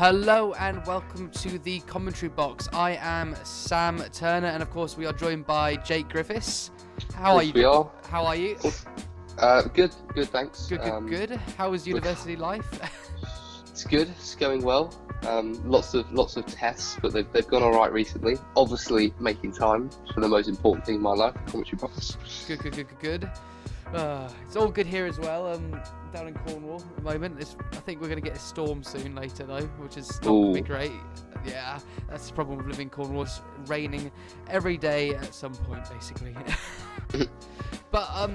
Hello and welcome to the commentary box. I am Sam Turner, and of course we are joined by Jake Griffiths. How are you? We are. How are you? Good, thanks. Good. How was university life? It's good. It's going well. Lots of tests, but they've gone all right recently. Obviously, making time for the most important thing in my life, commentary box. Good. It's all good here as well. Down in Cornwall at the moment. I think we're going to get a storm soon later though, which is not going to be great. Yeah, that's the problem with living in Cornwall. It's raining every day at some point, basically. But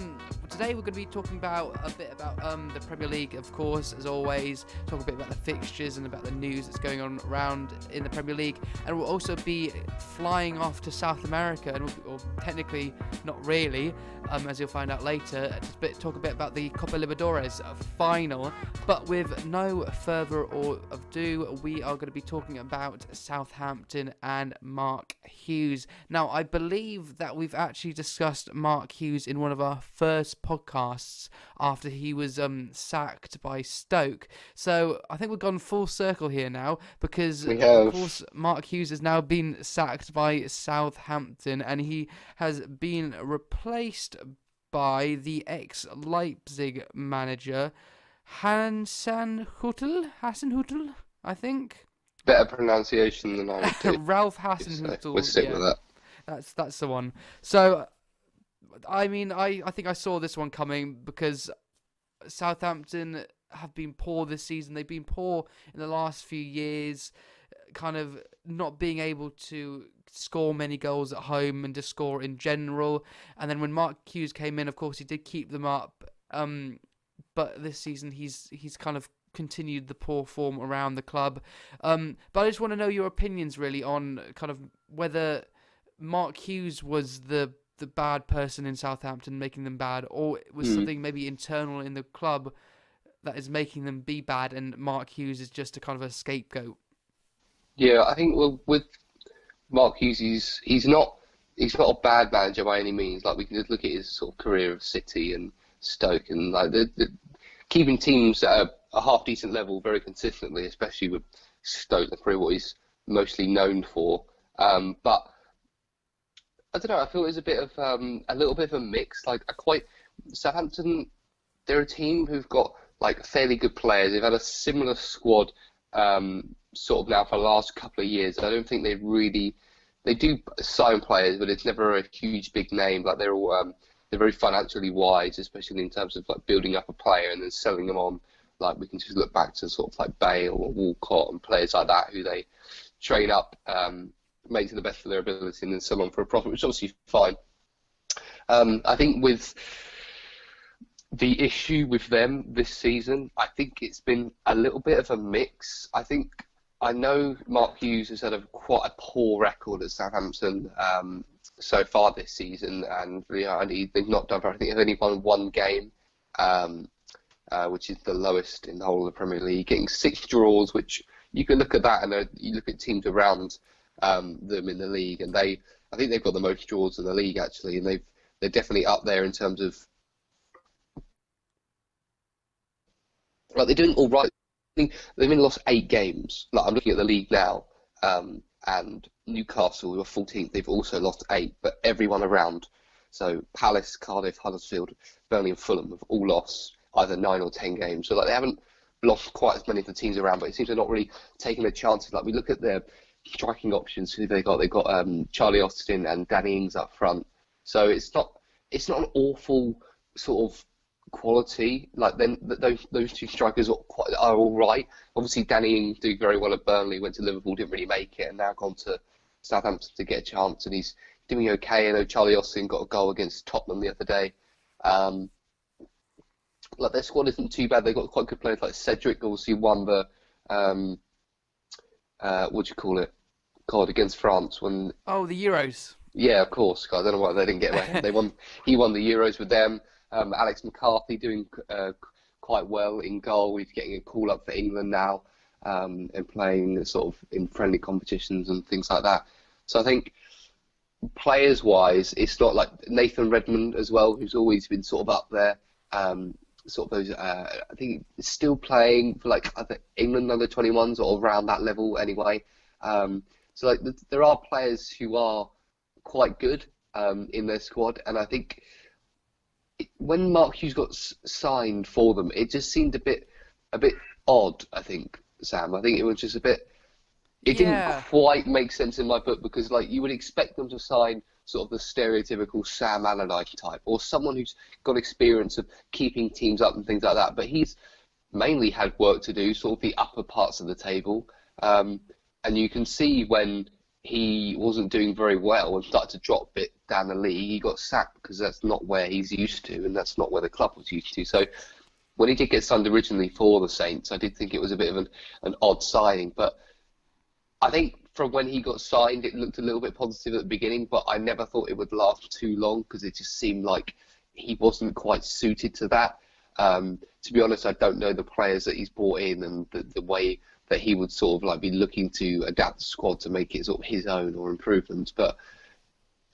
today we're going to be talking a bit about the Premier League, of course, as always. Talk a bit about the fixtures and about the news that's going on around in the Premier League, and we'll also be flying off to South America, or technically not really, as you'll find out later. Talk a bit about the Copa Libertadores final. But with no further ado, we are going to be talking about Southampton and Mark Hughes. Now, I believe that we've actually discussed Mark Hughes in one of our first podcasts after he was sacked by Stoke. So I think we've gone full circle here now, because of course Mark Hughes has now been sacked by Southampton, and he has been replaced by the ex-Leipzig manager Hasenhüttl, I think. Better pronunciation than I would do. Ralph Hasenhüttl. We'll stick with that. That's the one. So, I mean, I think I saw this one coming, because Southampton have been poor this season. They've been poor in the last few years, kind of not being able to score many goals at home and just score in general. And then when Mark Hughes came in, of course, he did keep them up. But this season, he's kind of continued the poor form around the club. But I just want to know your opinions, really, on kind of whether Mark Hughes was the bad person in Southampton making them bad, or it was something maybe internal in the club that is making them be bad, and Mark Hughes is just a kind of a scapegoat. Yeah, I think with Mark Hughes, he's not a bad manager by any means. Like, we can just look at his sort of career of City and Stoke, and like the keeping teams at a half decent level very consistently, especially with Stoke. That's probably what he's mostly known for. But I don't know. I feel there's a little bit of a mix. Like, Southampton, they're a team who've got like fairly good players. They've had a similar squad sort of now for the last couple of years. I don't think they do sign players, but it's never a huge big name. Like, they're all they're very financially wise, especially in terms of like building up a player and then selling them on. Like, we can just look back to sort of like Bale or Walcott and players like that who they train up, make to the best of their ability, and then sell on for a profit, which is obviously fine. I think with the issue with them this season, I think it's been a little bit of a mix. I know Mark Hughes has had quite a poor record at Southampton so far this season, and they've not done. I think they've only won one game, which is the lowest in the whole of the Premier League, getting 6 draws, which you can look at that, and you look at teams around them in the league, and I think they've got the most draws in the league actually, and they're definitely up there in terms of, like, they're doing all right. They've only lost 8 games. Like, I'm looking at the league now, and Newcastle, who are 14th, they've also lost 8, but everyone around. So Palace, Cardiff, Huddersfield, Burnley and Fulham have all lost either 9 or 10 games. So like, they haven't lost quite as many of the teams around, but it seems they're not really taking the chances. Like, we look at their striking options, who they got. They've got Charlie Austin and Danny Ings up front. So it's not an awful sort of quality. Like, then those 2 strikers are all right. Obviously, Danny Ings doing very well at Burnley, went to Liverpool, didn't really make it, and now gone to Southampton to get a chance, and he's doing okay. I know Charlie Austin got a goal against Tottenham the other day. Like, their squad isn't too bad. They've got quite good players like Cedric. Obviously won the what do you call it? God, against France when. Oh, the Euros. Yeah, of course. God, I don't know why they didn't get away. He won the Euros with them. Alex McCarthy doing quite well in goal. He's getting a call up for England now, and playing sort of in friendly competitions and things like that. So I think players-wise, it's not like Nathan Redmond as well, who's always been sort of up there. sort of those. I think still playing for like other England under 21s or around that level anyway. So like there are players who are quite good in their squad, and I think when Mark Hughes got signed for them, it just seemed a bit odd. I think, Sam. I think it was just a bit. It didn't Yeah. quite make sense in my book because like you would expect them to sign sort of the stereotypical Sam Allardyce type or someone who's got experience of keeping teams up and things like that. But he's mainly had work to do, sort of the upper parts of the table, and you can see when he wasn't doing very well and started to drop a bit down the league, he got sacked because that's not where he's used to and that's not where the club was used to. So when he did get signed originally for the Saints, I did think it was a bit of an odd signing. But I think from when he got signed, it looked a little bit positive at the beginning, but I never thought it would last too long because it just seemed like he wasn't quite suited to that. To be honest, I don't know the players that he's brought in and the way that he would sort of like be looking to adapt the squad to make it sort of his own or improvements. But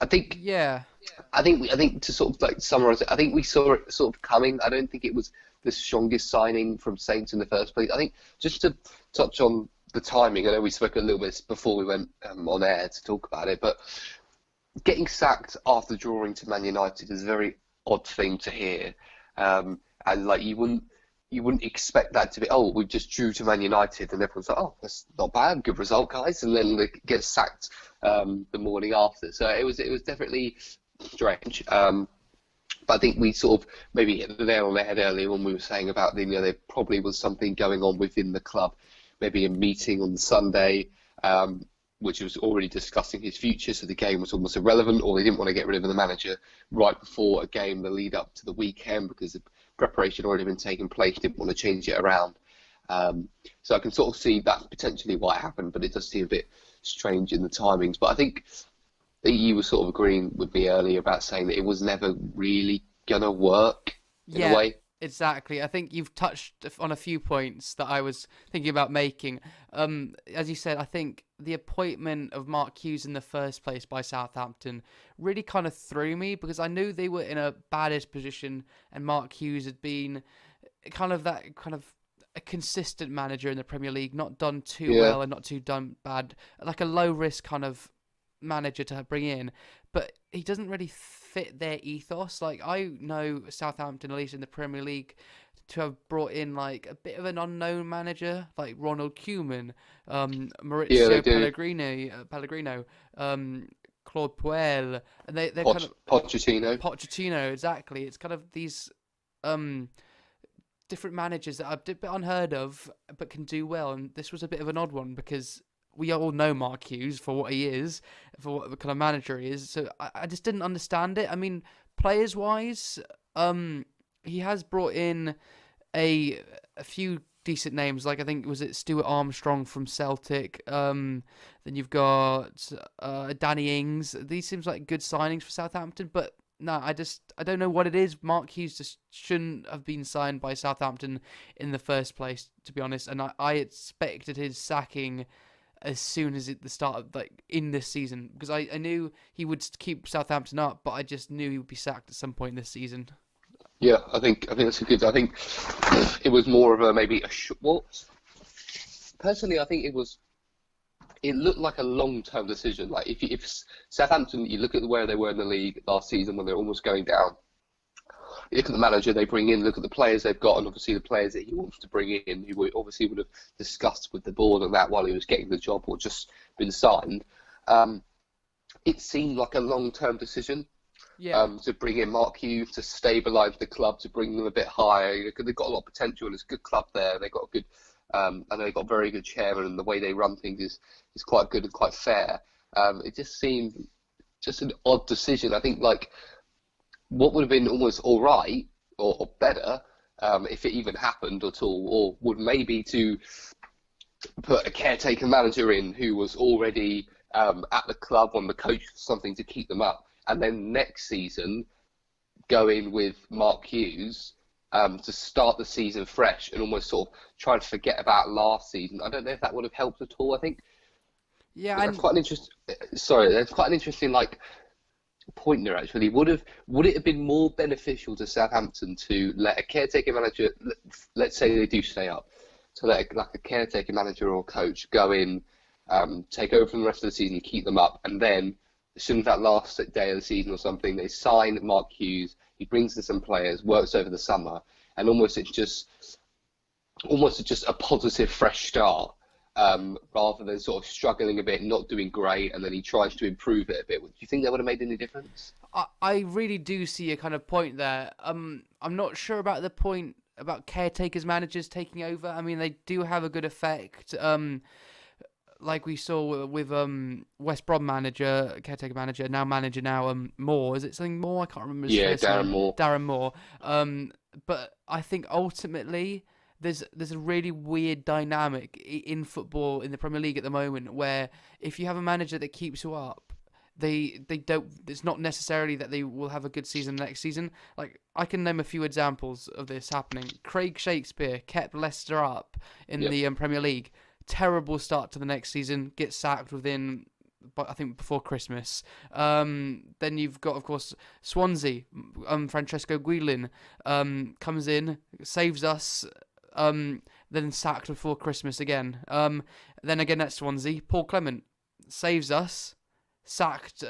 I think I think to sort of like summarise it, I think we saw it sort of coming. I don't think it was the strongest signing from Saints in the first place. I think just to touch on the timing, I know we spoke a little bit before we went on air to talk about it, but getting sacked after drawing to Man United is a very odd thing to hear. And like you wouldn't expect that to be, oh, we just drew to Man United, and everyone's like, oh, that's not bad, good result, guys, and then they get sacked the morning after. So it was definitely strange. But I think we sort of maybe hit the nail on the head earlier when we were saying about there probably was something going on within the club, maybe a meeting on Sunday, which was already discussing his future, so the game was almost irrelevant, or they didn't want to get rid of the manager right before a game, the lead up to the weekend, because the preparation had already been taking place, didn't want to change it around. So I can sort of see that potentially what happened, but it does seem a bit strange in the timings. But I think that you were sort of agreeing with me earlier about saying that it was never really going to work in a way. Exactly. I think you've touched on a few points that I was thinking about making. As you said, I think the appointment of Mark Hughes in the first place by Southampton really kind of threw me because I knew they were in a baddish position and Mark Hughes had been kind of a consistent manager in the Premier League, not done too well and not too done bad, like a low risk kind of manager to bring in, but he doesn't really fit their ethos. Like I know Southampton, at least in the Premier League, to have brought in like a bit of an unknown manager like Ronald Koeman, Maurizio Pellegrino, Claude Puel, and they're kind of Pochettino, exactly. It's kind of these different managers that are a bit unheard of but can do well, and this was a bit of an odd one because we all know Mark Hughes for what he is, for what kind of manager he is. So I just didn't understand it. I mean, players-wise, he has brought in a few decent names. Like I think was it Stuart Armstrong from Celtic. Then you've got Danny Ings. These seems like good signings for Southampton, but no, I don't know what it is. Mark Hughes just shouldn't have been signed by Southampton in the first place, to be honest. And I expected his sacking as soon as at the start of in this season, because I knew he would keep Southampton up, but I just knew he would be sacked at some point this season. Yeah, I think that's a good. I think it was more of a maybe personally, I think it looked like a long-term decision. Like if Southampton, you look at where they were in the league last season when they're almost going down. You look at the manager they bring in, look at the players they've got, and obviously the players that he wants to bring in, who obviously would have discussed with the board and that while he was getting the job or just been signed. It seemed like a long-term decision to bring in Mark Hughes, to stabilise the club, to bring them a bit higher. They've got a lot of potential and it's a good club there. They've got a good, and they've got a very good chairman, and the way they run things is quite good and quite fair. It just seemed just an odd decision. I think what would have been almost all right or better if it even happened at all, or would maybe to put a caretaker manager in who was already at the club on the coach, something to keep them up, and then next season go in with Mark Hughes to start the season fresh and almost sort of try and forget about last season. I don't know if that would have helped at all. I think that's quite an interesting. Sorry, that's quite an interesting point there actually. Would it have been more beneficial to Southampton to let a caretaker manager, let's say they do stay up, to let a caretaker manager or coach go in, take over from the rest of the season, keep them up, and then as soon as that last day of the season or something, they sign Mark Hughes, he brings in some players, works over the summer, and almost it's just a positive fresh start, rather than sort of struggling a bit, not doing great, and then he tries to improve it a bit. Do you think that would have made any difference? I really do see a kind of point there. I'm not sure about the point about caretakers, managers taking over. I mean, they do have a good effect. Like we saw with West Brom caretaker manager now Moore. Is it something Moore? I can't remember his first name. Darren Moore. But I think ultimately there's a really weird dynamic in football in the Premier League at the moment where if you have a manager that keeps you up, they don't. It's not necessarily that they will have a good season next season. Like I can name a few examples of this happening. Craig Shakespeare kept Leicester up in the Premier League. Terrible start to the next season. Gets sacked within, I think, before Christmas. Then you've got, of course, Swansea. Francesco Guilin comes in, saves us. Then sacked before Christmas again. Then again at Swansea, Paul Clement saves us. Sacked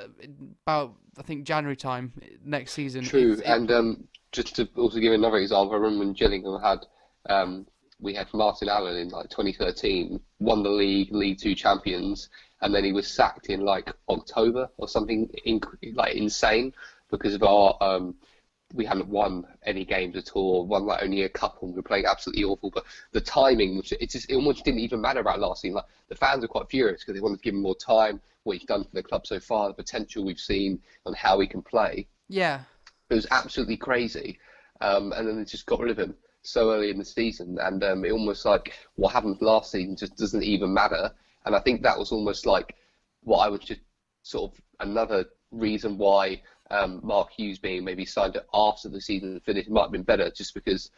about, I think, January time next season. True, and just to also give another example, I remember when Gillingham had, we had Martin Allen in like 2013, won the League 2 champions, and then he was sacked in like October or something, insane because of our, we hadn't won any games at all, won like only a couple, we were playing absolutely awful, but the timing, it almost didn't even matter about last season. Like the fans are quite furious because they wanted to give him more time, what he's done for the club so far, the potential we've seen and how he can play. Yeah. It was absolutely crazy. And then they just got rid of him so early in the season. And it almost like what happened last season just doesn't even matter. And I think that was almost like what I was just sort of another reason why Mark Hughes being maybe signed after the season finished might have been better, just because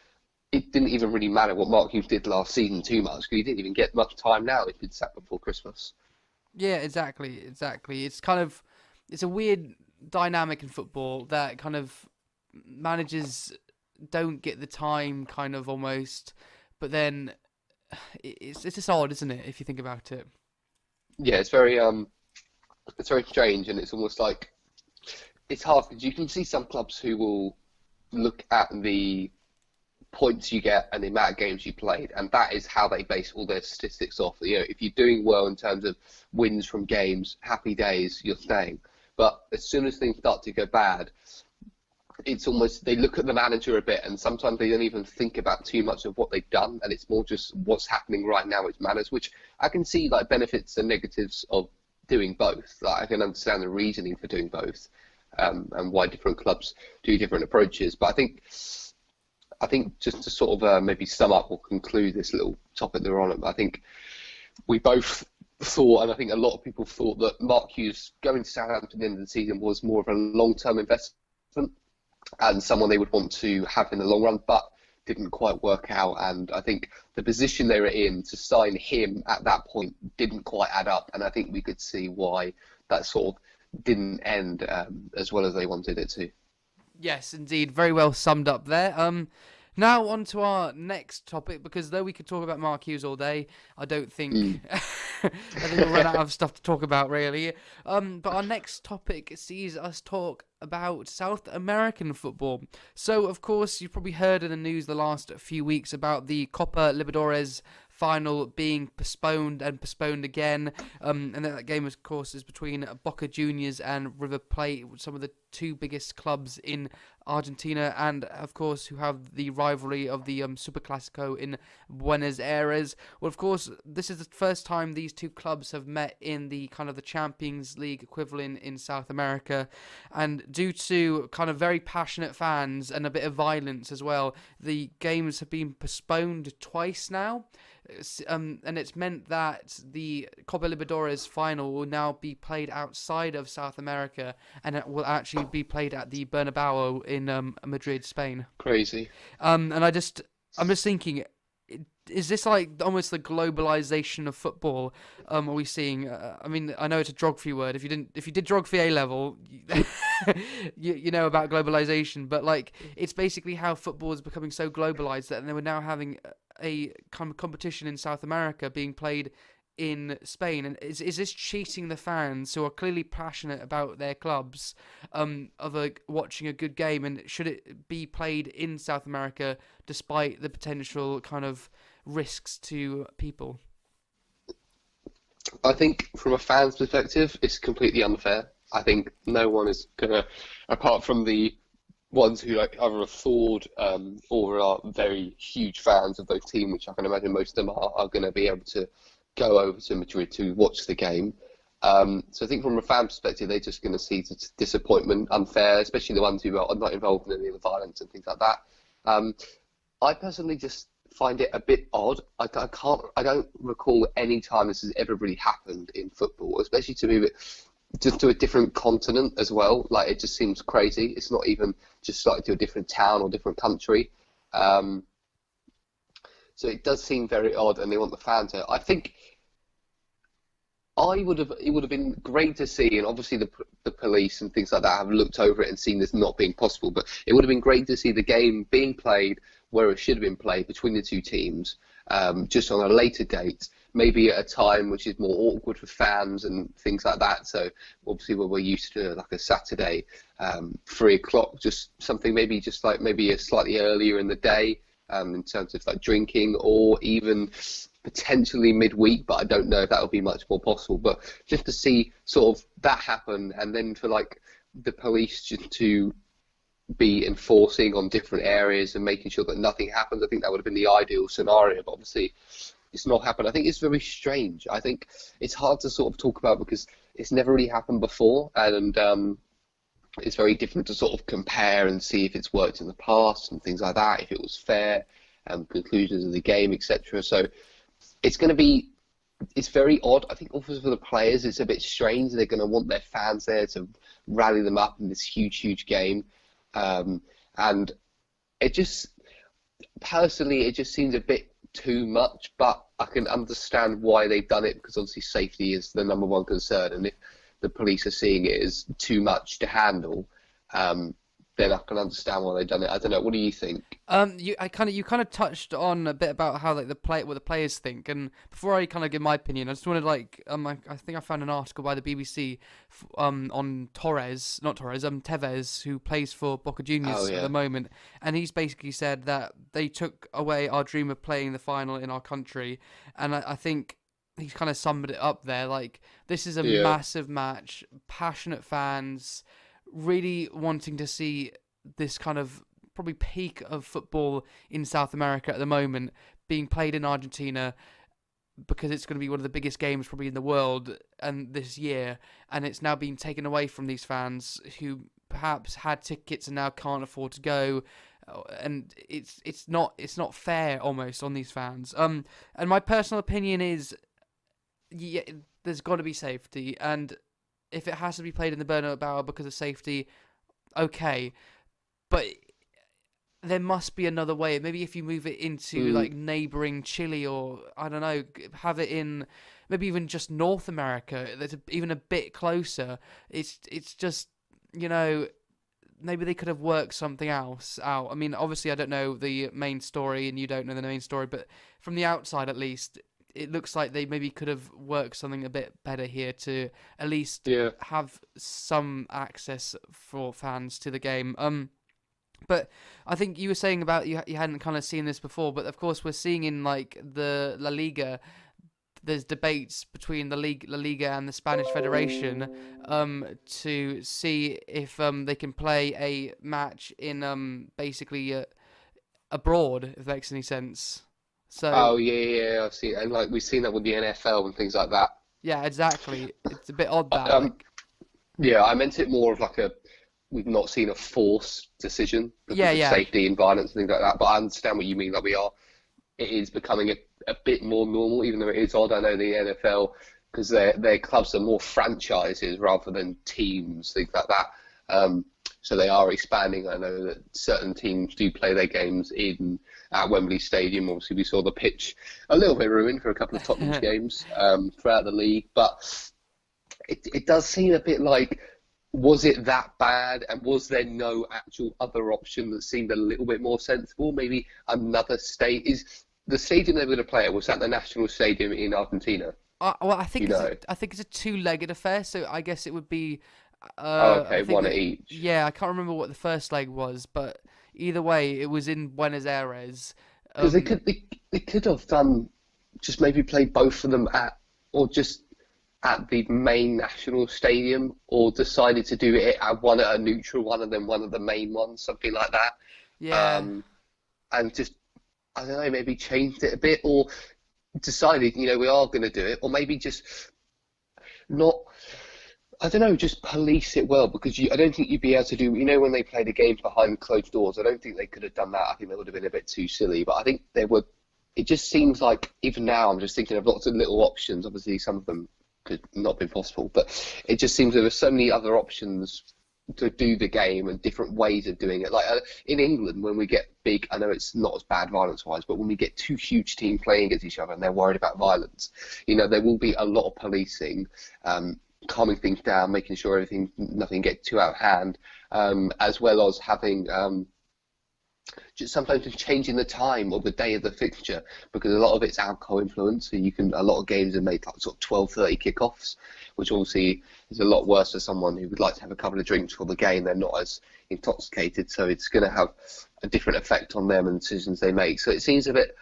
it didn't even really matter what Mark Hughes did last season too much, because he didn't even get much time now if he'd sacked before Christmas. Yeah, exactly. It's a weird dynamic in football that kind of managers don't get the time, kind of almost, but then it's just odd, isn't it, if you think about it? Yeah, it's very strange, and it's almost like it's hard because you can see some clubs who will look at the points you get and the amount of games you played, and that is how they base all their statistics off. You know, if you're doing well in terms of wins from games, happy days, you're staying. But as soon as things start to go bad, it's almost they look at the manager a bit, and sometimes they don't even think about too much of what they've done, and it's more just what's happening right now which matters. Which I can see like benefits and negatives of doing both. Like I can understand the reasoning for doing both, and why different clubs do different approaches. But I think just to sort of maybe sum up or conclude this little topic that we're on, I think we both thought, and I think a lot of people thought, that Mark Hughes going to Southampton at the end of the season was more of a long-term investment and someone they would want to have in the long run, but didn't quite work out. And I think the position they were in to sign him at that point didn't quite add up, and I think we could see why that sort of didn't end as well as they wanted it to. Yes, indeed. Very well summed up there. Now on to our next topic, because though we could talk about Mark Hughes all day, I don't think I think we'll run out of stuff to talk about, really. But our next topic sees us talk about South American football. So, of course, you've probably heard in the news the last few weeks about the Copa Libertadores final being postponed and postponed again. And that game, of course, is between Boca Juniors and River Plate, some of the two biggest clubs in Argentina, and of course who have the rivalry of the Super Clasico in Buenos Aires. Well, of course, this is the first time these two clubs have met in the kind of the Champions League equivalent in South America, and due to kind of very passionate fans and a bit of violence as well, the games have been postponed twice now. And it's meant that the Copa Libertadores final will now be played outside of South America, and it will actually be played at the Bernabeu in Madrid, Spain. Crazy. And I'm just thinking, is this like almost the globalization of football? Are we seeing? I mean, I know it's a geography word. If you did geography A level, you know about globalization, but like it's basically how football is becoming so globalized that they were now having a kind of competition in South America being played in Spain. And is this cheating the fans who are clearly passionate about their clubs watching a good game? And should it be played in South America despite the potential kind of risks to people? I think from a fan's perspective, it's completely unfair. I think no one is gonna, apart from the ones who like either afford or are very huge fans of those teams, which I can imagine most of them are going to be able to go over to Madrid to watch the game. So I think from a fan perspective, they're just going to see disappointment, unfair, especially the ones who are not involved in any of the violence and things like that. I personally just find it a bit odd. I don't recall any time this has ever really happened in football, especially to move it just to a different continent as well. Like, it just seems crazy. It's not even just like to a different town or different country. So it does seem very odd, and they want the fans to. I think it would have been great to see, and obviously the police and things like that have looked over it and seen this not being possible. But it would have been great to see the game being played where it should have been played between the two teams, just on a later date, maybe at a time which is more awkward for fans and things like that. So obviously we're used to like a Saturday, 3 o'clock, just something maybe a slightly earlier in the day, in terms of like drinking, or even potentially midweek, but I don't know if that would be much more possible. But just to see sort of that happen, and then for like the police just to be enforcing on different areas and making sure that nothing happens, I think that would have been the ideal scenario. But obviously it's not happened. I think it's very strange. I think it's hard to sort of talk about because it's never really happened before, and it's very different to sort of compare and see if it's worked in the past and things like that, if it was fair, conclusions of the game, etc. So it's very odd. I think also for the players, it's a bit strange. They're going to want their fans there to rally them up in this huge game. And it just, personally, it just seems a bit too much, but I can understand why they've done it, because obviously safety is the number one concern. And if the police are seeing it as too much to handle, then I can understand why they've done it. I don't know. What do you think? You kind of touched on a bit about how like what the players think, and before I kind of give my opinion, I just wanted I think I found an article by the BBC on Tevez, who plays for Boca Juniors at the moment, and he's basically said that they took away our dream of playing the final in our country, and I think he's kind of summed it up there. Like, this is a massive match, passionate fans, really wanting to see this kind of probably peak of football in South America at the moment being played in Argentina, because it's going to be one of the biggest games probably in the world and this year, and it's now being taken away from these fans who perhaps had tickets and now can't afford to go, and it's not fair almost on these fans. And my personal opinion is, yeah, there's got to be safety, and if it has to be played in the Bernabeu because of safety, okay, but there must be another way. Maybe if you move it into like neighboring Chile, or I don't know, have it in maybe even just North America, that's even a bit closer. It's just, you know, maybe they could have worked something else out. I mean, obviously I don't know the main story and you don't know the main story, but from the outside at least, it looks like they maybe could have worked something a bit better here to at least have some access for fans to the game. But I think you were saying about you hadn't kind of seen this before, but of course we're seeing in like the La Liga, there's debates between La Liga and the Spanish Federation to see if they can play a match in basically abroad, if that makes any sense. So, I've seen, and like we've seen that with the NFL and things like that. Yeah, exactly. It's a bit odd that. I meant it more of like we've not seen a forced decision because of safety and violence and things like that. But I understand what you mean. Like it is becoming a bit more normal, even though it is odd. I know the NFL, because their clubs are more franchises rather than teams, things like that. So they are expanding. I know that certain teams do play their games at Wembley Stadium. Obviously, we saw the pitch a little bit ruined for a couple of Tottenham games throughout the league. But it does seem a bit like was it that bad? And was there no actual other option that seemed a little bit more sensible? Maybe another state. Is the stadium they were going to play at, was that the national stadium in Argentina? Well, I think You know. I think it's a two-legged affair, so I guess it would be. Oh, I okay, think one at each. yeah, I can't remember what the first leg was, but either way, it was in Buenos Aires. Because they could have done just maybe played both of them at, or just at the main national stadium, or decided to do it at one at a neutral one and then one of the main ones, something like that. Yeah, And just, I don't know, maybe changed it a bit, or decided, we are going to do it, or maybe just not, I don't know, just police it well, because I don't think you'd be able to do, when they play the games behind closed doors, I don't think they could have done that. I think that would have been a bit too silly, but I think it just seems like, even now, I'm just thinking of lots of little options. Obviously, some of them could not be possible, but it just seems there are so many other options to do the game and different ways of doing it. Like in England, when we get big, I know it's not as bad violence-wise, but when we get two huge teams playing against each other and they're worried about violence, there will be a lot of policing, calming things down, making sure nothing gets too out of hand, as well as having just sometimes just changing the time or the day of the fixture, because a lot of it's alcohol influence. So a lot of games are made like sort of 12:30 kickoffs, which obviously is a lot worse for someone who would like to have a couple of drinks for the game. They're not as intoxicated, so it's going to have a different effect on them and decisions they make. So it seems a bit,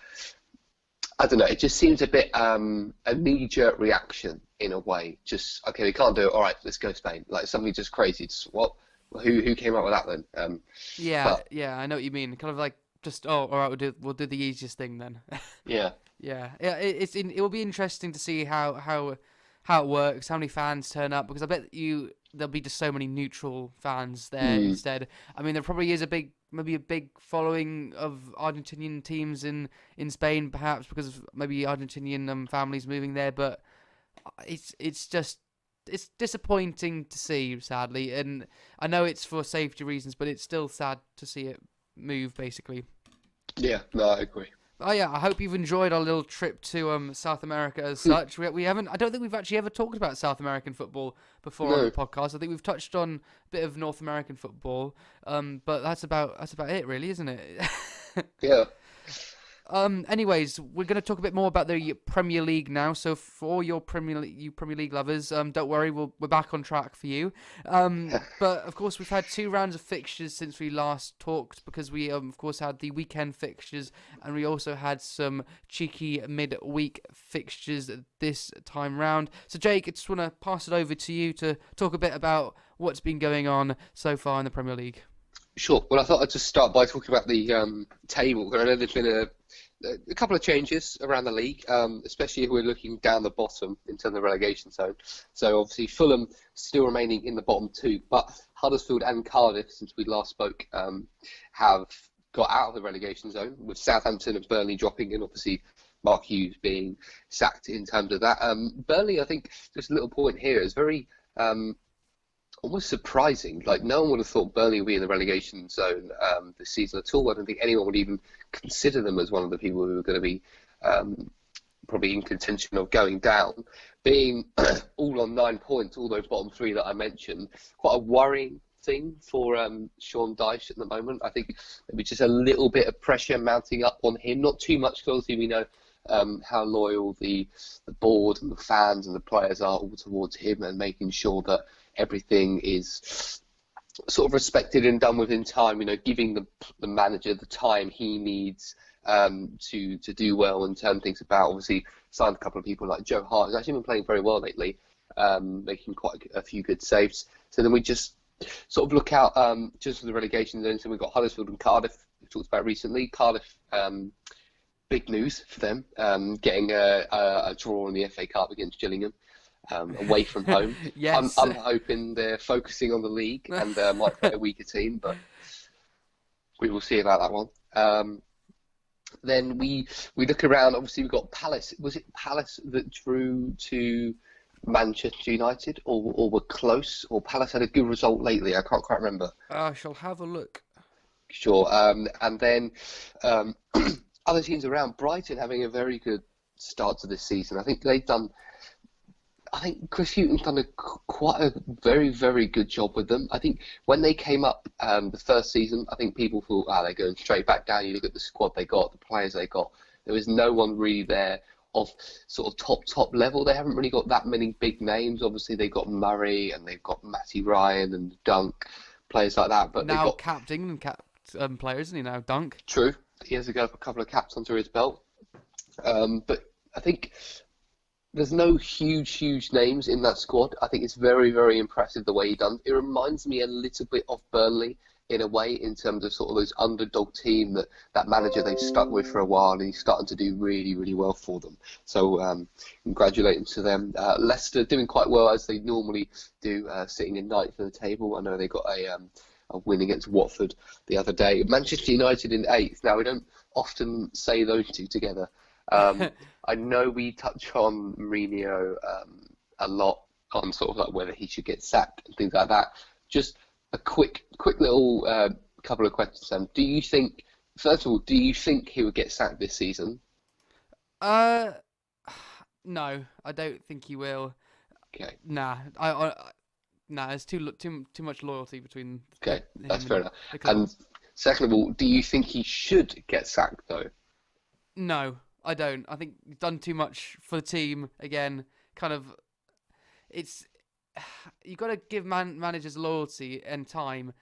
I don't know, it just seems a bit a knee-jerk reaction in a way. Just, okay, we can't do it, all right, let's go Spain. Like something just crazy. Just, what? Who came up with that then? yeah, I know what you mean. Kind of like just, all right, we'll do the easiest thing then. Yeah. Yeah. It will be interesting to see how it works, how many fans turn up, because I bet there'll be just so many neutral fans there instead. I mean, there probably is maybe a big following of Argentinian teams in Spain, perhaps because of maybe Argentinian families moving there, but it's disappointing to see, sadly, and I know it's for safety reasons, but it's still sad to see it move, basically. Yeah, no, I agree. Oh yeah, I hope you've enjoyed our little trip to South America as such. We haven't. I don't think we've actually ever talked about South American football before on the podcast. I think we've touched on a bit of North American football, but that's about it, really, isn't it? Yeah. Anyways, we're going to talk a bit more about the Premier League now. So for your Premier League lovers, don't worry, we're back on track for you. But of course, we've had 2 rounds of fixtures since we last talked, because we of course had the weekend fixtures, and we also had some cheeky midweek fixtures this time round. So Jake, I just want to pass it over to you to talk a bit about what's been going on so far in the Premier League. Sure. Well, I thought I'd just start by talking about the table. I know there's been a couple of changes around the league, especially if we're looking down the bottom into the relegation zone. So obviously Fulham still remaining in the bottom 2, but Huddersfield and Cardiff, since we last spoke, have got out of the relegation zone, with Southampton and Burnley dropping in. Obviously Mark Hughes being sacked in terms of that. Burnley, I think, just a little point here, is very almost surprising. Like, no one would have thought Burnley would be in the relegation zone this season at all. I don't think anyone would even consider them as one of the people who are going to be probably in contention of going down. Being all on 9 points, all those bottom 3 that I mentioned, quite a worrying thing for Sean Dyche at the moment. I think maybe just a little bit of pressure mounting up on him. Not too much, because obviously we know how loyal the board and the fans and the players are all towards him, and making sure that everything is sort of respected and done within time, giving the manager the time he needs to do well and turn things about. Obviously signed a couple of people like Joe Hart, who's actually been playing very well lately, making quite a few good saves. So then we just sort of look out just for the relegation zone. So we've got Huddersfield and Cardiff, we've talked about recently. Cardiff, big news for them, getting a draw in the FA Cup against Gillingham. Away from home. Yes. I'm hoping they're focusing on the league and might play a weaker team, but we will see about that one. Then we look around. Obviously, we've got Palace. Was it Palace that drew to Manchester United, or were close? Or Palace had a good result lately? I can't quite remember. I shall have a look. Sure. And then other teams around. Brighton having a very good start to this season. I think they've done I think Chris Hughton's done quite a very, very good job with them. I think when they came up the first season, I think people thought, they're going straight back down. You look at the squad they got, the players they got. There was no one really there of sort of top level. They haven't really got that many big names. Obviously, they've got Murray and they've got Matty Ryan and Dunk, players like that. But now they've got capped England player, isn't he now, Dunk? True. He has got a couple of caps under his belt. But I think there's no huge names in that squad. I think it's very, very impressive the way he done. It reminds me a little bit of Burnley in a way, in terms of sort of those underdog team that manager they've stuck with for a while, and he's starting to do really, really well for them. So congratulations to them. Leicester doing quite well as they normally do, sitting in ninth on the table. I know they got a win against Watford the other day. Manchester United in eighth. Now, we don't often say those two together. I know we touch on Mourinho a lot, on sort of like whether he should get sacked and things like that. Just a quick little couple of questions, Sam. Do you think, first of all, do you think he would get sacked this season? No, I don't think he will. Okay. Nah, there's too much loyalty between. Okay, him that's fair enough. the club. And second of all, do you think he should get sacked though? No, I don't. I think he's done too much for the team. Again, kind of, you got to give managers loyalty and time.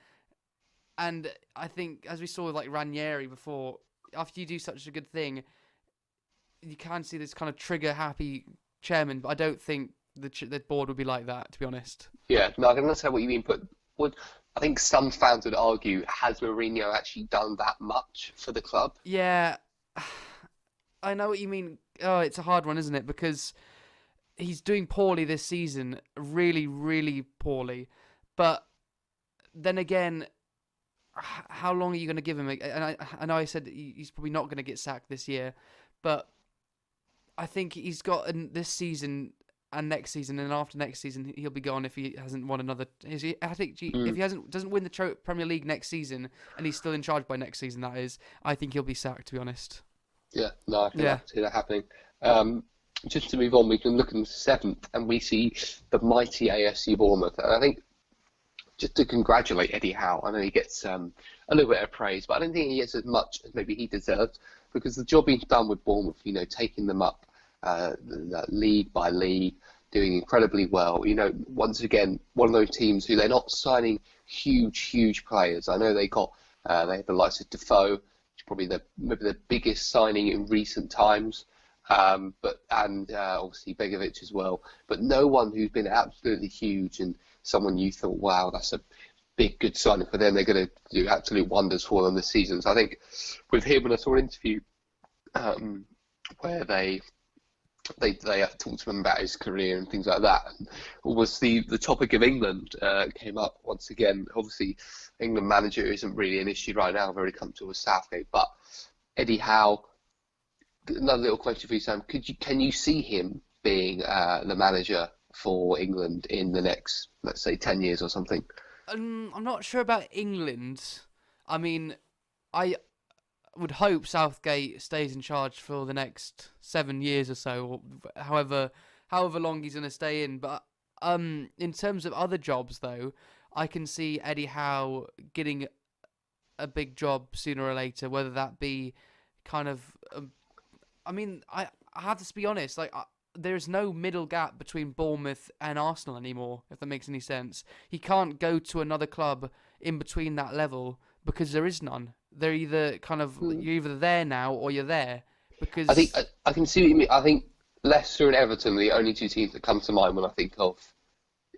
And I think, as we saw with like Ranieri before, after you do such a good thing, you can see this kind of trigger happy chairman. But I don't think the board would be like that, to be honest. Yeah, no, I can understand what you mean, but I think some fans would argue, has Mourinho actually done that much for the club? Yeah, I know what you mean. Oh, it's a hard one, isn't it? Because he's doing poorly this season, really, really poorly. But then again, how long are you going to give him? And I know I said he's probably not going to get sacked this year, but I think he's got this season and next season, and after next season he'll be gone if he hasn't won another. I think if he doesn't win the Premier League next season, and he's still in charge by next season, that is, I think he'll be sacked. To be honest. Yeah, no, I can see that happening. Just to move on, we can look in seventh, and we see the mighty AFC Bournemouth. And I think, just to congratulate Eddie Howe, I know he gets a little bit of praise, but I don't think he gets as much as maybe he deserves, because the job he's done with Bournemouth, taking them up league by league, doing incredibly well. Once again, one of those teams who they're not signing huge players. I know they had the likes of Defoe, probably maybe the biggest signing in recent times, but obviously Begovic as well. But no one who's been absolutely huge and someone you thought, wow, that's a big good signing for them. They're going to do absolute wonders for them this season. So I think with him, when I saw an interview where they talked to him about his career and things like that, and was the topic of England came up once again. Obviously, England manager isn't really an issue right now, very comfortable with Southgate, but Eddie Howe, another little question for you, Sam. Can you see him being the manager for England in the next, let's say, 10 years or something? I'm not sure about England. I mean, I would hope Southgate stays in charge for the next 7 years or so, or however long he's going to stay in. But in terms of other jobs, though, I can see Eddie Howe getting a big job sooner or later, whether that be kind of... I have to be honest, there's no middle gap between Bournemouth and Arsenal anymore, if that makes any sense. He can't go to another club in between that level because there is none. They're either you're either there now or you're there. Because I think I can see what you mean. I think Leicester and Everton are the only two teams that come to mind when I think of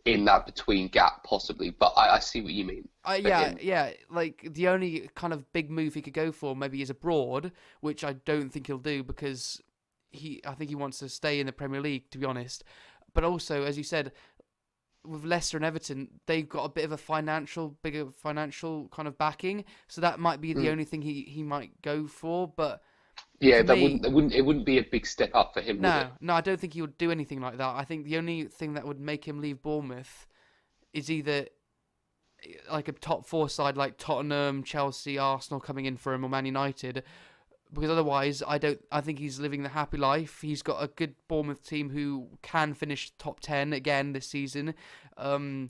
in that between gap, possibly. But I see what you mean. Yeah. Like, the only kind of big move he could go for maybe is abroad, which I don't think he'll do because I think he wants to stay in the Premier League, to be honest. But also, as you said, with Leicester and Everton, they've got a bit of a bigger financial kind of backing, so that might be the only thing he might go for. But yeah, it wouldn't be a big step up for him. No, I don't think he would do anything like that. I think the only thing that would make him leave Bournemouth is either like a top four side like Tottenham, Chelsea, Arsenal coming in for him, or Man United. because otherwise I think he's living the happy life. He's got a good Bournemouth team who can finish top 10 again this season, and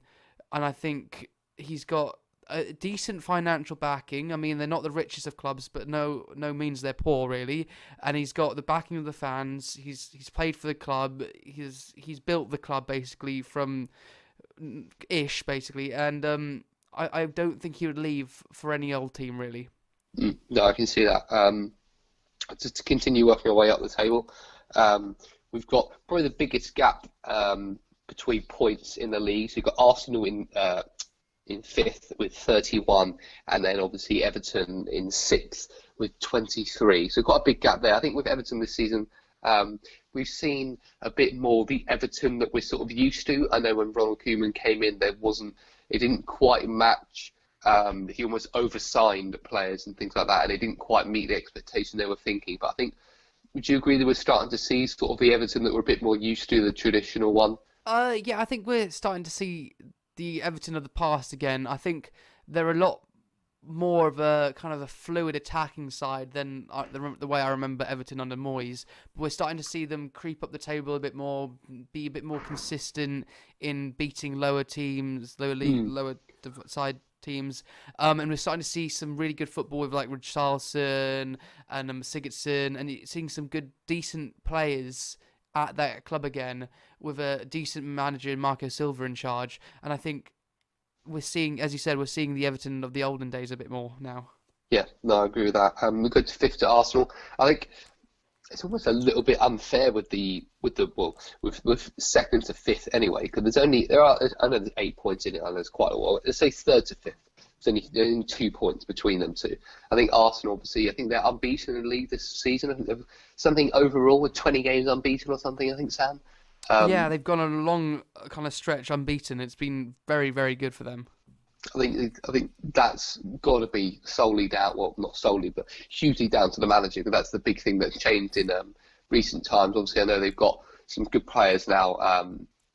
I think he's got a decent financial backing. I mean, they're not the richest of clubs, but no means they're poor really. And he's got the backing of the fans. He's played for the club. He's built the club basically from ish basically, and I don't think he would leave for any old team really. No, I can see that. Just to continue working our way up the table, we've got probably the biggest gap between points in the league. So you've got Arsenal in fifth with 31, and then obviously Everton in sixth with 23. So quite a big gap there. I think with Everton this season, we've seen a bit more of the Everton that we're sort of used to. I know when Ronald Koeman came in, it didn't quite match. He almost oversigned players and things like that, and it didn't quite meet the expectation they were thinking. But I think, would you agree that we're starting to see sort of the Everton that we're a bit more used to, the traditional one? Yeah, I think we're starting to see the Everton of the past again. I think they're a lot more of a kind of a fluid attacking side than the way I remember Everton under Moyes. But we're starting to see them creep up the table a bit more, be a bit more consistent in beating lower teams, lower side teams, and we're starting to see some really good football with like Richarlison and Sigurdsson, and seeing some good, decent players at that club again with a decent manager in Marco Silva in charge. And I think we're seeing, as you said, we're seeing the Everton of the olden days a bit more now. Yeah, no, I agree with that. We go to fifth to Arsenal. I think it's almost a little bit unfair with second to fifth anyway, because I know there's 8 points in it, and there's quite a while. Let's say third to fifth. There's only 2 points between them two. I think Arsenal, obviously, I think they're unbeaten in the league this season. I think they've something overall with 20 games unbeaten or something, I think, Sam. Yeah, they've gone on a long kind of stretch unbeaten. It's been very, very good for them. I think that's got to be solely down, well, not solely, but hugely down to the manager, because that's the big thing that's changed in recent times. Obviously, I know they've got some good players now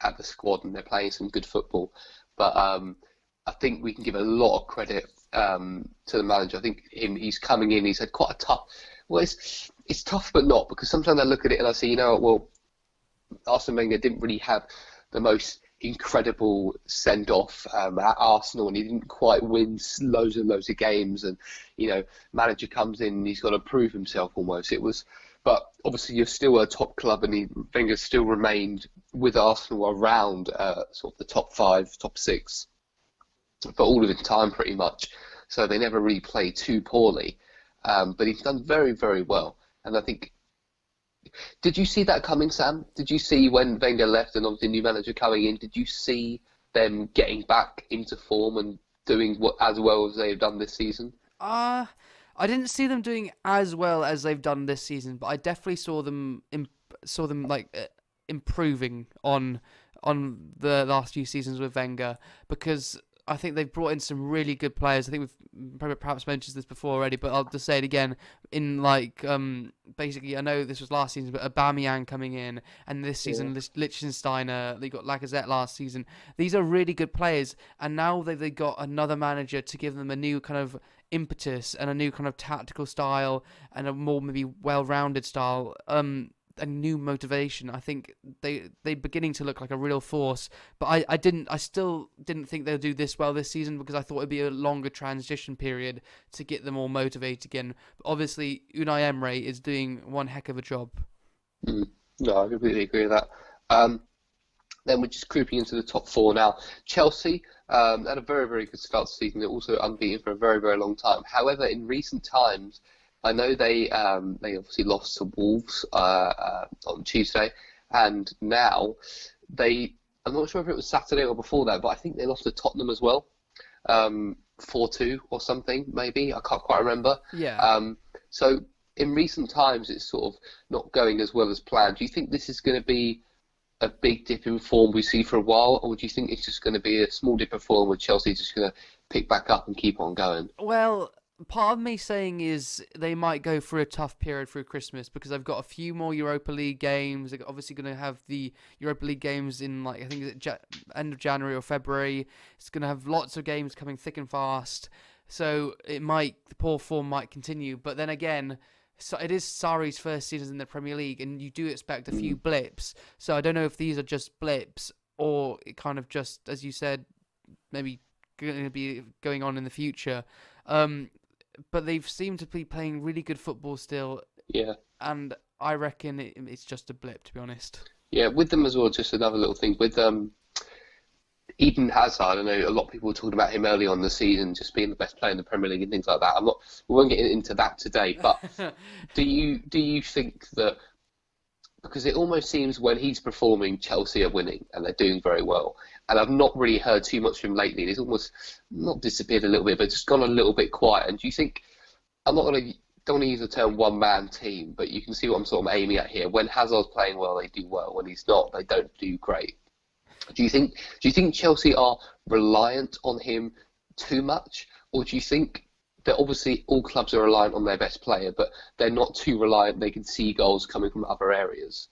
at the squad, and they're playing some good football. But I think we can give a lot of credit to the manager. I think he's coming in. He's had quite a tough. Well, it's tough, but not, because sometimes I look at it and I say, Arsene Wenger didn't really have the most incredible send-off at Arsenal, and he didn't quite win loads and loads of games, and manager comes in and he's got to prove himself almost. But obviously you're still a top club, and Wenger still remained with Arsenal around sort of the top 5, top 6 for all of his time pretty much, so they never really played too poorly, but he's done very, very well. And I think, did you see that coming, Sam? Did you see when Wenger left and obviously new manager coming in, did you see them getting back into form and doing as well as they've done this season? I didn't see them doing as well as they've done this season, but I definitely saw them improving on the last few seasons with Wenger, because I think they've brought in some really good players. I think we've perhaps mentioned this before already, but I'll just say it again. Basically, I know this was last season, but Aubameyang coming in, and this season, Lichtsteiner, they got Lacazette last season. These are really good players, and now they got another manager to give them a new kind of impetus and a new kind of tactical style and a more maybe well-rounded style. A new motivation. I think they're beginning to look like a real force, but I still didn't think they'll do this well this season, because I thought it'd be a longer transition period to get them all motivated again. But obviously Unai Emery is doing one heck of a job. No, I completely agree with that. Then we're just creeping into the top 4 now. Chelsea had a very, very good start to the season. They're also unbeaten for a very, very long time. However, in recent times, I know they obviously lost to Wolves on Tuesday, and now I'm not sure if it was Saturday or before that, but I think they lost to Tottenham as well, 4-2 or something, maybe. I can't quite remember. Yeah. So in recent times, it's sort of not going as well as planned. Do you think this is going to be a big dip in form we see for a while, or do you think it's just going to be a small dip in form with Chelsea just going to pick back up and keep on going? Well, part of me saying is they might go through a tough period through Christmas, because I've got a few more Europa League games. They're obviously going to have the Europa League games in I think it's end of January or February. It's going to have lots of games coming thick and fast. So the poor form might continue. But then again, so it is Sarri's first season in the Premier League, and you do expect a few blips. So I don't know if these are just blips or it kind of just, as you said, maybe going to be going on in the future. But they've seemed to be playing really good football still. Yeah. And I reckon it's just a blip, to be honest. Yeah, with them as well, just another little thing. With Eden Hazard, I know a lot of people were talking about him early on in the season, just being the best player in the Premier League and things like that. We won't get into that today, but do you think that, because it almost seems when he's performing, Chelsea are winning and they're doing very well, and I've not really heard too much from him lately. He's almost not disappeared a little bit, but just gone a little bit quiet. And do you think, don't want to use the term one-man team, but you can see what I'm sort of aiming at here. When Hazard's playing well, they do well. When he's not, they don't do great. Do you think Chelsea are reliant on him too much, or do you think that obviously all clubs are reliant on their best player, but they're not too reliant? They can see goals coming from other areas.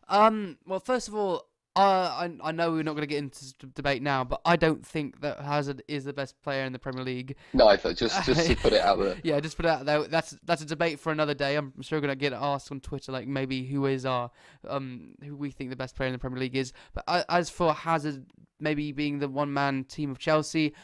Well, first of all, I know we're not going to get into debate now, but I don't think that Hazard is the best player in the Premier League. No, I thought just to put it out there. Yeah, just put it out there. That's a debate for another day. I'm sure we're going to get asked on Twitter, like maybe who we think the best player in the Premier League is. But as for Hazard maybe being the one-man team of Chelsea,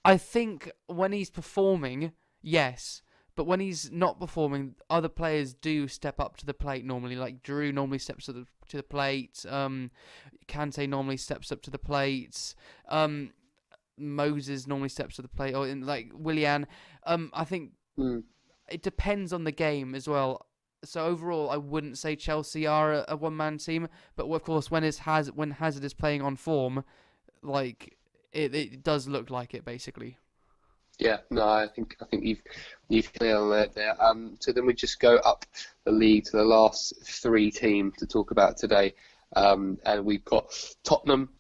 I think when he's performing, yes. But when he's not performing, other players do step up to the plate normally. Like Giroud normally steps to the plate. Kante normally steps up to the plate. Moses normally steps to the plate. Or like Willian. I think it depends on the game as well. So overall, I wouldn't say Chelsea are a one-man team. But of course, when Hazard is playing on form, like it does look like it basically. Yeah, no, I think you've nailed it there. So then we just go up the league to the last three teams to talk about today, and we've got Tottenham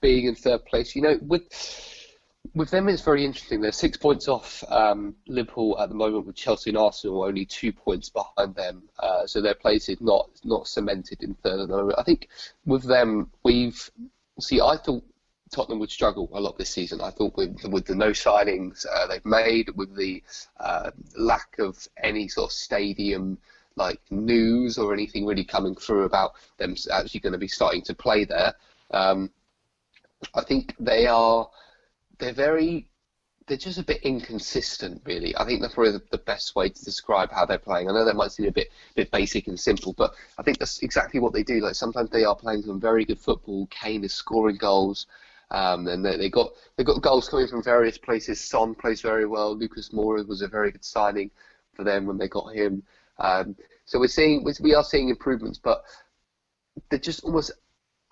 being in third place. You know, with them it's very interesting. They're 6 points off Liverpool at the moment, with Chelsea and Arsenal only 2 points behind them. So their place is not cemented in third at the moment. I think with them I thought Tottenham would struggle a lot this season. I thought with the no signings they've made, with the lack of any sort of stadium like news or anything really coming through about them actually going to be starting to play there, I think they're just a bit inconsistent, really. I think that's probably the best way to describe how they're playing. I know that might seem a bit basic and simple, but I think that's exactly what they do. Like sometimes they are playing some very good football. Kane is scoring goals. And they got goals coming from various places. Son plays very well. Lucas Moura was a very good signing for them when they got him. So we are seeing improvements, but they're just almost,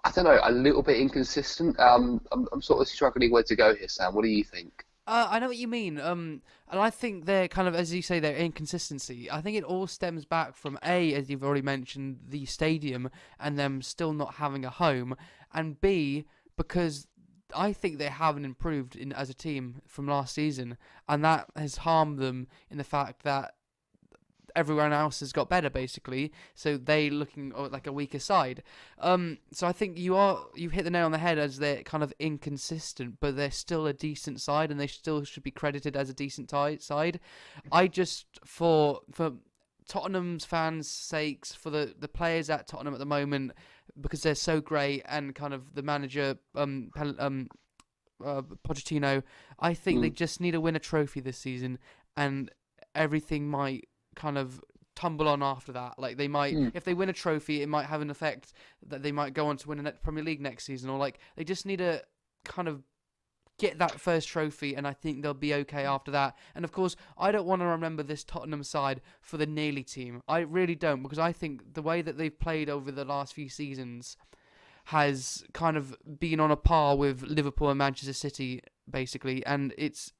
I don't know, a little bit inconsistent. I'm sort of struggling where to go here, Sam. What do you think? I know what you mean. And I think they're kind of, as you say, their inconsistency. I think it all stems back from as you've already mentioned, the stadium and them still not having a home, and B, because I think they haven't improved as a team from last season, and that has harmed them in the fact that everyone else has got better, basically. So they looking like a weaker side. So I think you hit the nail on the head as they're kind of inconsistent, but they're still a decent side, and they still should be credited as a decent side. I just for Tottenham's fans' sakes, for the players at Tottenham at the moment, because they're so great, and kind of the manager Pochettino, I think they just need to win a trophy this season, and everything might kind of tumble on after that. Like they might, if they win a trophy, it might have an effect that they might go on to win a Premier League next season, or like they just need to kind of get that first trophy, and I think they'll be okay after that. And of course, I don't want to remember this Tottenham side for the nearly team. I really don't, because I think the way that they've played over the last few seasons has kind of been on a par with Liverpool and Manchester City, basically, and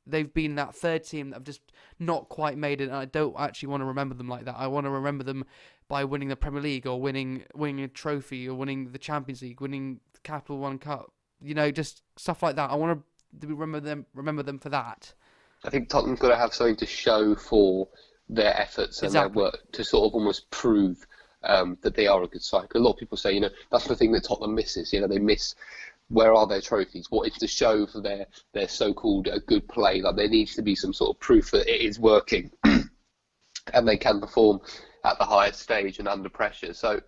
they've been that third team that have just not quite made it, and I don't actually want to remember them like that. I want to remember them by winning the Premier League, or winning a trophy, or winning the Champions League, winning the Capital One Cup, just stuff like that. I want to remember them for that. I think Tottenham's got to have something to show for their efforts and their work, to sort of almost prove that they are a good side. A lot of people say, that's the thing that Tottenham misses. They miss, where are their trophies? What is to show for their so-called good play? Like there needs to be some sort of proof that it is working. and they can perform at the highest stage and under pressure. So,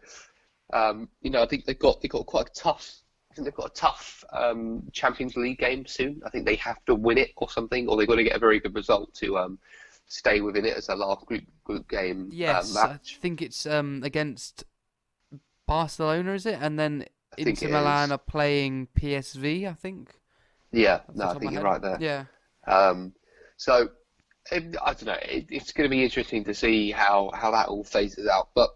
I think they've got quite a tough. I think they've got a tough Champions League game soon. I think they have to win it or something, or they've got to get a very good result to stay within it as a last group game Yes, match. I think it's against Barcelona, is it? And then I think Inter Milan are playing PSV, I think. Yeah, Off the no, top I of think my you're head. right there. Yeah. So, I don't know. It's going to be interesting to see how that all phases out. But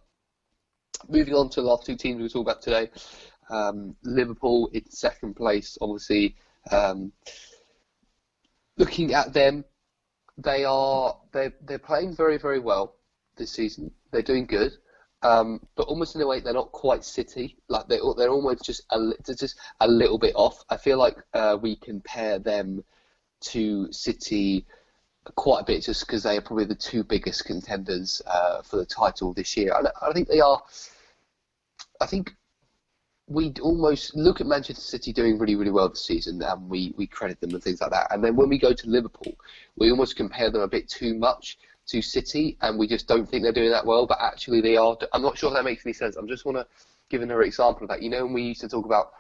moving on to the last two teams we'll talk about today. Liverpool in second place, obviously. Looking at them, they're playing very, very well this season. They're doing good, but almost in a way they're not quite City. Like they're almost just a little bit off. I feel like we compare them to City quite a bit just because they are probably the two biggest contenders for the title this year. I think they are. I think we almost look at Manchester City doing really, really well this season, and we credit them and things like that. And then when we go to Liverpool, we almost compare them a bit too much to City, and we just don't think they're doing that well. But actually, they are. I'm not sure if that makes any sense. I just want to give another example of that. You know, when we used to talk about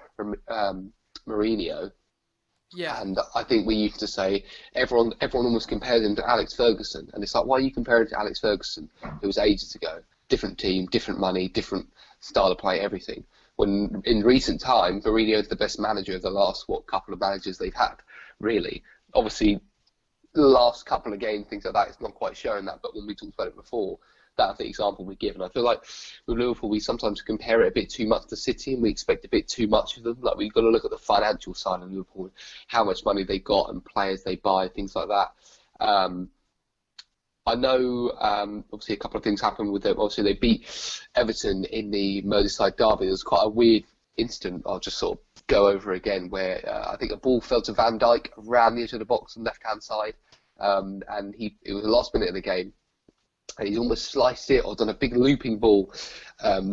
Mourinho, Yeah. and I think we used to say everyone almost compared him to Alex Ferguson, and it's like, why are you comparing to Alex Ferguson? It was ages ago. Different team, different money, different style of play, everything. When in recent time, Mourinho is the best manager of the last couple of managers they've had. Really, obviously, the last couple of games, things like that, it's not quite showing that. But when we talked about it before, that's the example we give. And I feel like with Liverpool, we sometimes compare it a bit too much to City, and we expect a bit too much of them. Like we've got to look at the financial side of Liverpool, how much money they got and players they buy, things like that. I know, obviously, a couple of things happened with them. Obviously, they beat Everton in the Merseyside derby. There was quite a weird incident. I'll just sort of go over again where I think a ball fell to Van Dijk around the edge of the box on the left-hand side, and it was the last minute of the game, and he's almost sliced it or done a big looping ball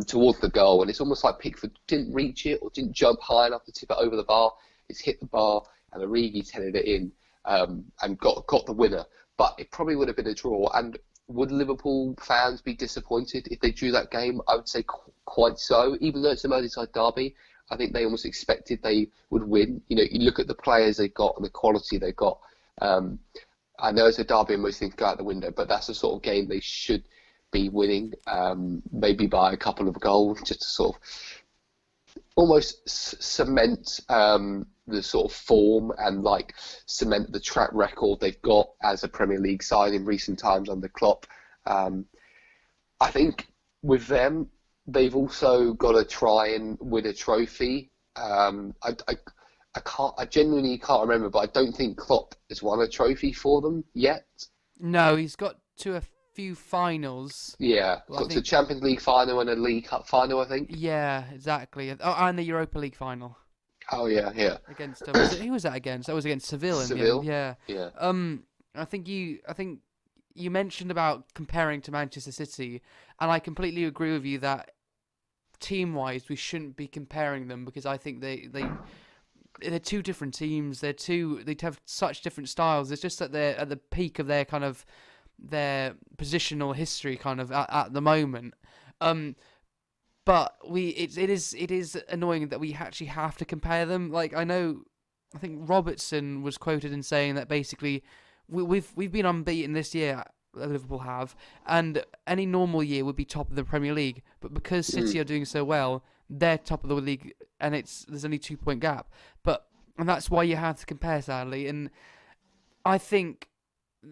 towards the goal, and it's almost like Pickford didn't reach it or didn't jump high enough to tip it over the bar. It's hit the bar, and Origi's headed it in and got the winner. But it probably would have been a draw. And would Liverpool fans be disappointed if they drew that game? I would say quite so. Even though it's a Merseyside derby, I think they almost expected they would win. You know, you look at the players they got and the quality they got. I know it's a derby and most things go out the window, but that's the sort of game they should be winning, maybe by a couple of goals, just to sort of almost cement the sort of form and like cement the track record they've got as a Premier League side in recent times under Klopp. I think with them, they've also got to try and win a trophy. I genuinely can't remember, but I don't think Klopp has won a trophy for them yet. No, he's got to a few finals. Yeah, Well, got to the Champions League final and a League Cup final, I think. Yeah, exactly. Oh, and the Europa League final. Oh yeah. Against who was that against? That was against Seville. Seville. Yeah. Yeah. I think you mentioned about comparing to Manchester City, and I completely agree with you that team-wise we shouldn't be comparing them because I think they're two different teams. They have such different styles. It's just that they're at the peak of their kind of their positional history kind of at the moment. But it is annoying that we actually have to compare them. Like I think Robertson was quoted in saying that basically we've been unbeaten this year. Liverpool have, and any normal year would be top of the Premier League. But because City are doing so well, they're top of the league, and there's only 2-point gap. And that's why you have to compare, sadly. And I think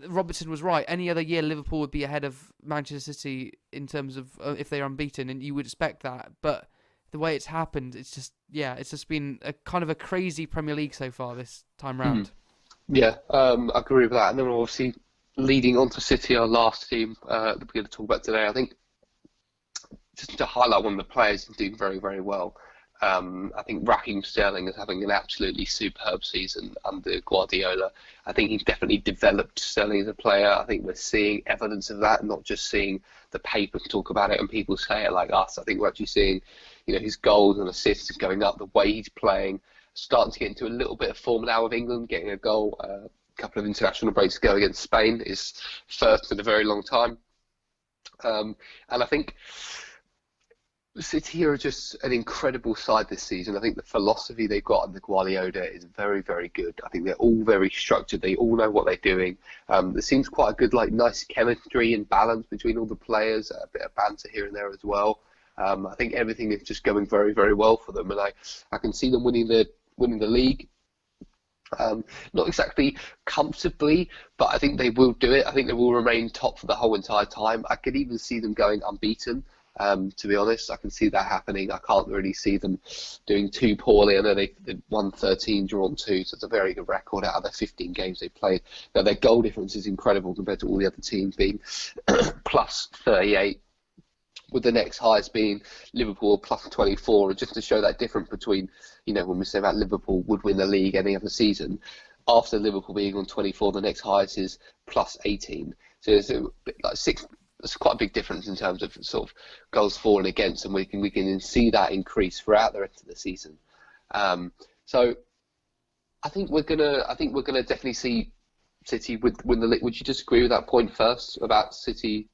Robertson was right. Any other year, Liverpool would be ahead of Manchester City in terms of if they're unbeaten, and you would expect that. But the way it's happened, it's just been a kind of a crazy Premier League so far this time round. Yeah, I agree with that. And then obviously leading on to City, our last team that we're going to talk about today, I think just to highlight one of the players who's doing very, very well. I think Raheem Sterling is having an absolutely superb season under Guardiola. I think he's definitely developed Sterling as a player. I think we're seeing evidence of that, not just seeing the papers talk about it and people say it like us. I think we're actually seeing, his goals and assists going up, the way he's playing, starting to get into a little bit of form now with England, getting a goal a couple of international breaks ago against Spain, is first in a very long time. And I think City are just an incredible side this season. I think the philosophy they've got under Guardiola is very, very good. I think they're all very structured. They all know what they're doing. There seems quite a good, nice chemistry and balance between all the players. A bit of banter here and there as well. I think everything is just going very, very well for them, and I can see them winning the league. Not exactly comfortably, but I think they will do it. I think they will remain top for the whole entire time. I could even see them going unbeaten. To be honest, I can see that happening. I can't really see them doing too poorly. I know they've won 13, drawn 2, so it's a very good record out of the 15 games they've played. Now, their goal difference is incredible compared to all the other teams, being plus 38, with the next highest being Liverpool plus 24. And just to show that difference between, when we say about Liverpool would win the league any other season, after Liverpool being on 24, the next highest is plus 18. So it's it's quite a big difference in terms of sort of goals for and against, and we can see that increase throughout the rest of the season. So I think we're gonna definitely see City win the league. Would you disagree with that point first about City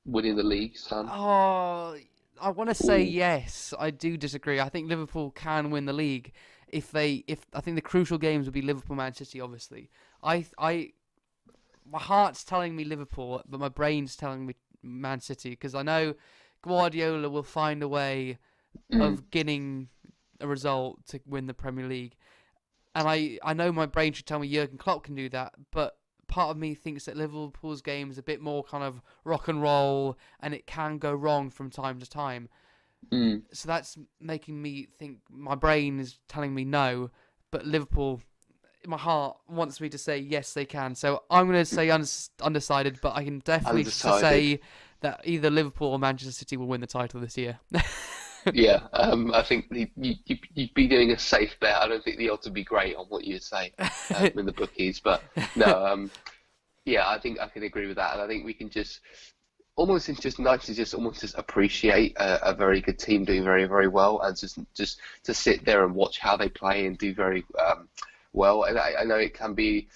winning the league, Sam? Oh, I want to say yes. I do disagree. I think Liverpool can win the league if I think the crucial games would be Liverpool, Man City. Obviously, my heart's telling me Liverpool, but my brain's telling me Man City, because I know Guardiola will find a way of getting a result to win the Premier League. And I know my brain should tell me Jurgen Klopp can do that, but part of me thinks that Liverpool's game is a bit more kind of rock and roll, and it can go wrong from time to time. So that's making me think, my brain is telling me no, but Liverpool, my heart wants me to say yes, they can. So I'm going to say undecided, but I can definitely say that either Liverpool or Manchester City will win the title this year. Yeah, I think you'd be doing a safe bet. I don't think the odds would be great on what you'd say in the bookies, but no, yeah, I think I can agree with that, and I think we can it's just nice to just appreciate a very good team doing very, very well, and just to sit there and watch how they play and do very well. And I know it can be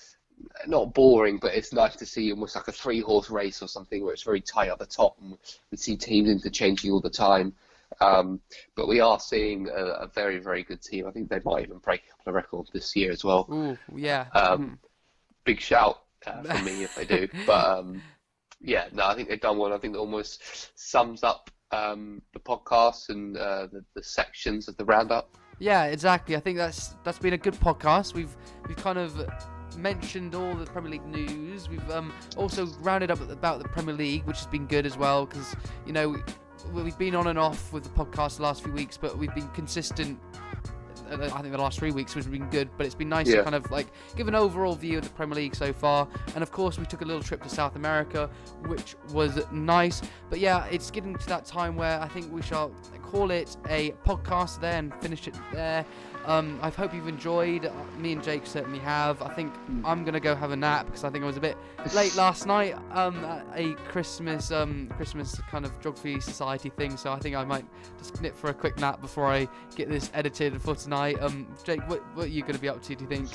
not boring, but it's nice to see almost like a 3-horse race or something where it's very tight at the top, and we see teams interchanging all the time. But we are seeing a very, very good team. I think they might even break a couple of records this year as well. Ooh, yeah. Big shout from me if they do. But yeah, no, I think they've done well. I think it almost sums up the podcast and the sections of the roundup. Yeah, exactly. I think that's been a good podcast. We've kind of mentioned all the Premier League news. We've also rounded up about the Premier League, which has been good as well, because we've been on and off with the podcast the last few weeks, but we've been consistent. I think the last 3 weeks has been good, but it's been nice to kind of give an overall view of the Premier League so far. And of course, we took a little trip to South America, which was nice. But yeah, it's getting to that time where I think we shall call it a podcast there and finish it there. I hope you've enjoyed. Me and Jake certainly have. I think I'm gonna go have a nap because I think I was a bit late last night at a Christmas kind of geography society thing. So I think I might just nip for a quick nap before I get this edited for tonight. Jake, what are you gonna be up to, do you think?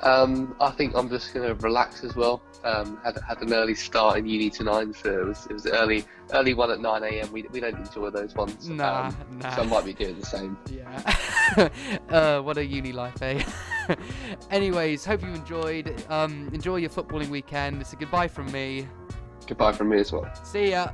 I think I'm just gonna relax as well. Had an early start in uni tonight, so it was early one at 9 a.m. We don't enjoy those ones. Nah. So I might be doing the same. Yeah. What a uni life, eh? Anyways, hope you enjoyed. Enjoy your footballing weekend. It's a goodbye from me. Goodbye from me as well. See ya.